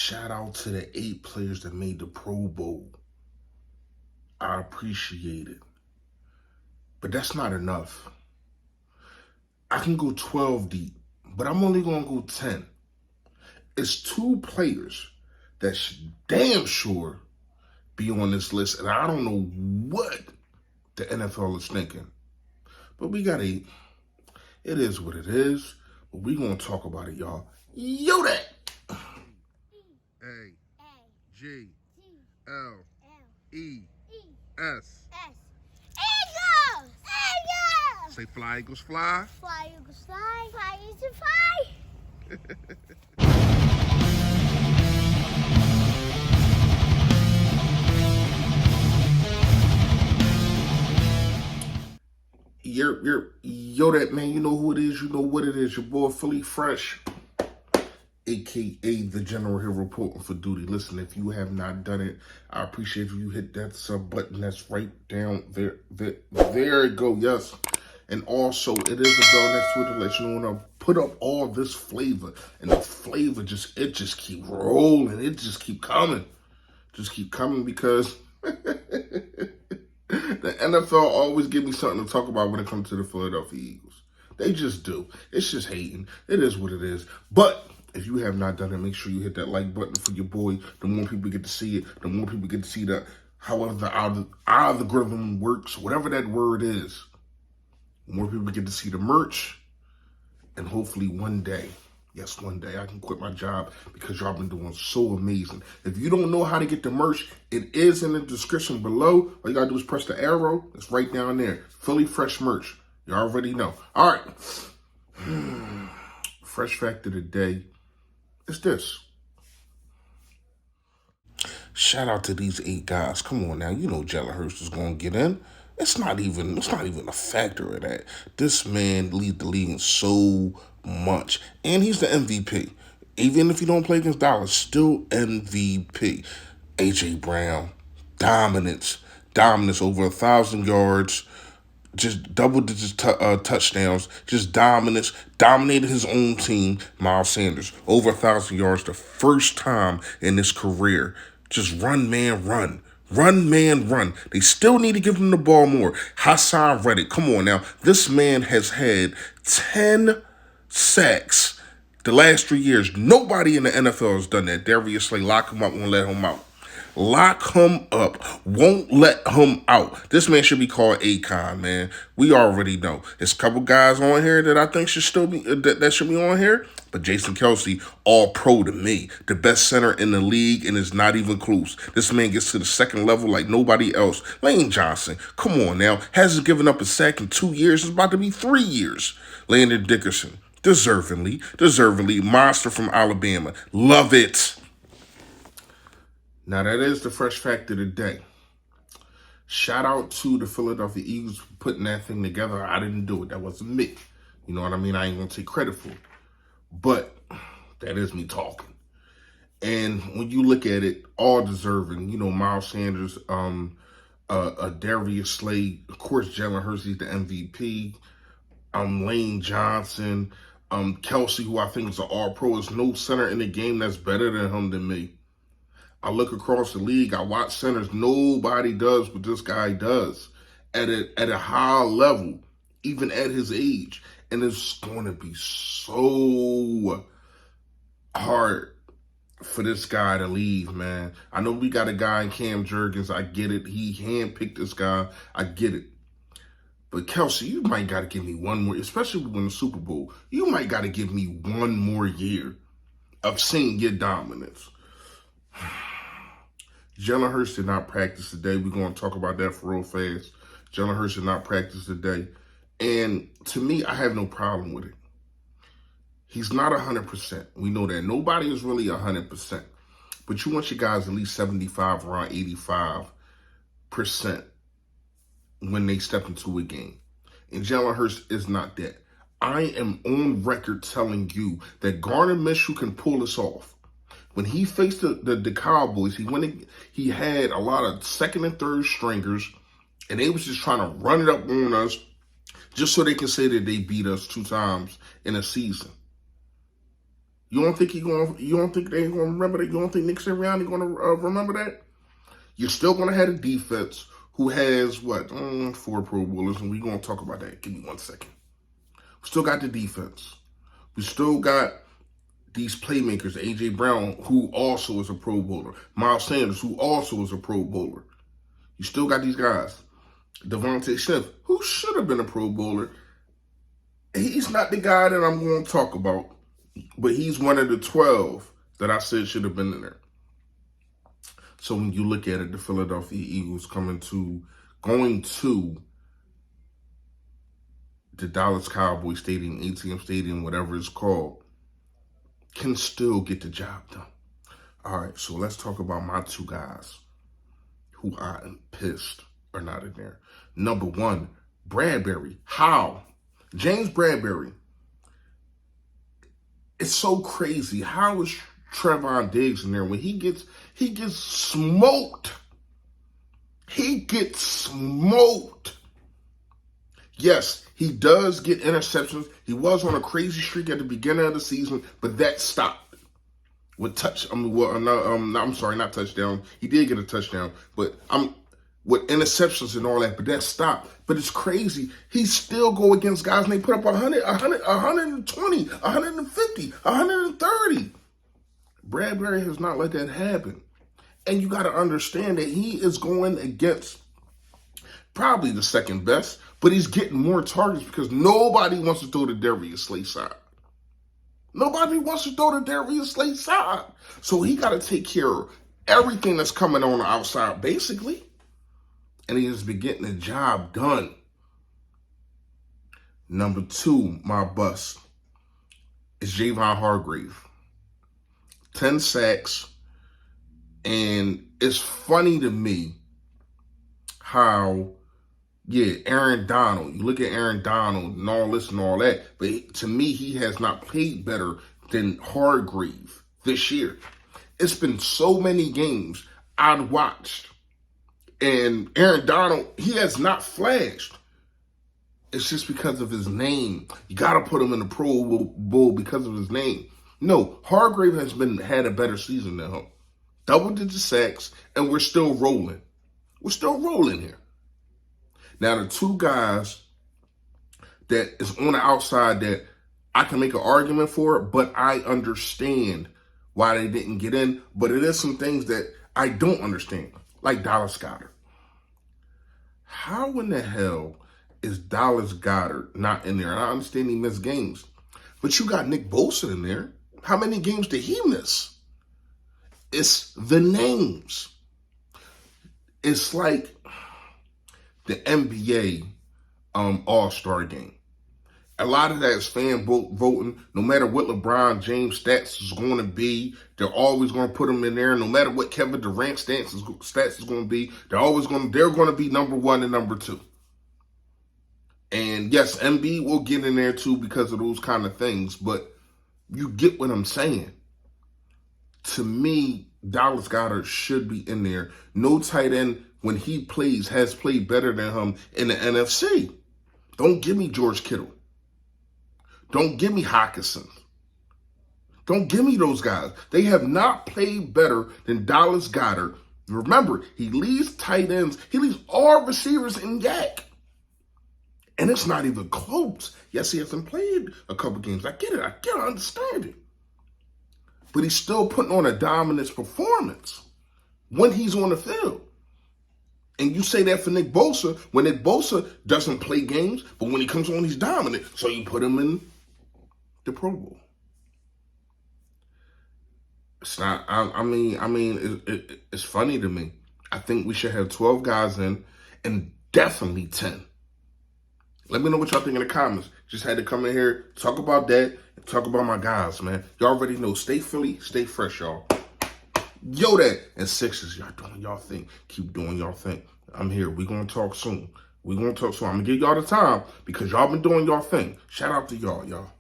Shout out to the 8 players that made the Pro Bowl. I appreciate it. But that's not enough. I can go 12 deep, but I'm only going to go 10. It's 2 players that should damn sure be on this list, and I don't know what the NFL is thinking. But we got 8. It is what it is, but we going to talk about it, y'all. Yo, that! A-G-L-E-S. Eagles! Eagles! Say fly, Eagles, fly. Fly, Eagles, fly. Fly, Eagles, fly. Yo, that man, you know who it is, you know what it is. Your boy, Philly Fresh, a.k.a. the General here reporting for duty. Listen, if you have not done it, I appreciate if you hit that sub button that's right down there. There it go, yes. And also, it is a bell next to it to let you know when I put up all this flavor. And the flavor just keep rolling. It just keep coming. Just keep coming because the NFL always give me something to talk about when it comes to the Philadelphia Eagles. They just do. It's just hating. It is what it is. But if you have not done it, make sure you hit that like button for your boy. The more people get to see it, the more people get to see that, however the algorithm works, whatever that word is. The more people get to see the merch. And hopefully one day, yes, one day I can quit my job because y'all been doing so amazing. If you don't know how to get the merch, it is in the description below. All you gotta do is press the arrow. It's right down there. Philly Fresh merch. You already know. All right. Fresh fact of the day is this. Shout out to these 8 guys. Come on now. You know Jalen Hurts is going to get in. It's not even a factor of that. This man leads the league in so much. And he's the MVP. Even if you don't play against Dallas, still MVP. A.J. Brown, dominance over 1,000 yards, just double-digit touchdowns, just dominance, dominated his own team. Miles Sanders, over 1,000 yards the first time in his career. Just run, man, run. Run, man, run. They still need to give him the ball more. Hassan Reddick, come on now. This man has had 10 sacks the last 3 years. Nobody in the NFL has done that. Darius Slay, lock him up, won't let him out. Lock him up. Won't let him out. This man should be called Akon, man. We already know. There's a couple guys on here that I think should still be that should be on here. But Jason Kelce, all pro to me. The best center in the league, and it's not even close. This man gets to the second level like nobody else. Lane Johnson, come on now. Hasn't given up a sack in 2 years. It's about to be 3 years. Landon Dickerson, deservingly. Monster from Alabama. Love it. Now, that is the fresh fact of the day. Shout out to the Philadelphia Eagles for putting that thing together. I didn't do it. That wasn't me. You know what I mean? I ain't going to take credit for it. But that is me talking. And when you look at it, all deserving. You know, Miles Sanders, Darius Slay, of course, Jalen Hurts, he's the MVP. Lane Johnson, Kelce, who I think is an all-pro. There's no center in the game that's better than me. I look across the league, I watch centers. Nobody does what this guy does at a high level, even at his age. And it's going to be so hard for this guy to leave, man. I know we got a guy in Cam Jurgens. I get it. He handpicked this guy. I get it. But Kelce, you might got to give me one more, especially when we win the Super Bowl. You might got to give me one more year of seeing your dominance. Jalen Hurts did not practice today. We're going to talk about that for real fast. Jalen Hurts did not practice today. And to me, I have no problem with it. He's not 100%. We know that. Nobody is really 100%. But you want your guys at least 75, around 85% when they step into a game. And Jalen Hurts is not that. I am on record telling you that Gardner Minshew can pull this off. When he faced the Cowboys, he had a lot of second and third stringers, and they was just trying to run it up on us just so they can say that they beat us 2 times in a season. You don't think you don't think they gonna remember that? You don't think Nick Sirianni gonna remember that? You're still gonna have a defense who has what 4 Pro Bowlers, and we're gonna talk about that. Give me 1 second. We still got the defense. We still got these playmakers, A.J. Brown, who also is a Pro Bowler. Miles Sanders, who also is a Pro Bowler. You still got these guys. Devontae Smith, who should have been a Pro Bowler. He's not the guy that I'm going to talk about, but he's one of the 12 that I said should have been in there. So when you look at it, the Philadelphia Eagles going to the Dallas Cowboys Stadium, ATM Stadium, whatever it's called, can still get the job done. All right, so let's talk about my 2 guys who I am pissed are not in there. Number 1, Bradbury. How? James Bradbury. It's so crazy. How is Trevon Diggs in there when he gets smoked? He gets smoked. Yes, he does get interceptions. He was on a crazy streak at the beginning of the season, but that stopped with I'm sorry, not touchdown. He did get a touchdown, but with interceptions and all that, but that stopped. But it's crazy. He still go against guys and they put up 100, 120, 150, 130. Bradbury has not let that happen. And you got to understand that he is going against probably the second best, but he's getting more targets because nobody wants to throw to Darius Slay side. Nobody wants to throw to Darius Slay side. So he got to take care of everything that's coming on the outside, basically. And he has been getting the job done. Number 2, my bust, is Javon Hargrave. 10 sacks. And it's funny to me how, Aaron Donald, you look at Aaron Donald and all this and all that, but to me, he has not played better than Hargrave this year. It's been so many games I've watched. And Aaron Donald, he has not flashed. It's just because of his name. You got to put him in the Pro Bowl because of his name. No, Hargrave has had a better season than him. Double-digit sacks, and we're still rolling. We're still rolling here. Now, the 2 guys that is on the outside that I can make an argument for, but I understand why they didn't get in. But it is some things that I don't understand, like Dallas Goedert. How in the hell is Dallas Goedert not in there? And I understand he missed games, but you got Nick Bosa in there. How many games did he miss? It's the names. It's like the NBA All-Star game. A lot of that is fan voting. No matter what LeBron James stats is going to be, they're always going to put him in there. No matter what Kevin Durant stats is going to be, they're going to be number 1 and number 2. And yes, Embiid will get in there too because of those kind of things. But you get what I'm saying. To me, Dallas Goedert should be in there. No tight end, when he plays, has played better than him in the NFC. Don't give me George Kittle. Don't give me Hawkinson. Don't give me those guys. They have not played better than Dallas Goedert. Remember, he leads tight ends. He leads all receivers in yak. And it's not even close. Yes, he hasn't played a couple games. I get it. I understand it. But he's still putting on a dominant performance when he's on the field. And you say that for Nick Bosa, when Nick Bosa doesn't play games, but when he comes on, he's dominant. So you put him in the Pro Bowl. It's not, it's funny to me. I think we should have 12 guys in and definitely 10. Let me know what y'all think in the comments. Just had to come in here, talk about that, and talk about my guys, man. Y'all already know. Stay Philly, stay fresh, y'all. Yo, that. And Sixers, y'all doing y'all thing. Keep doing y'all thing. I'm here. We're going to talk soon. I'm going to give y'all the time because y'all been doing y'all thing. Shout out to y'all.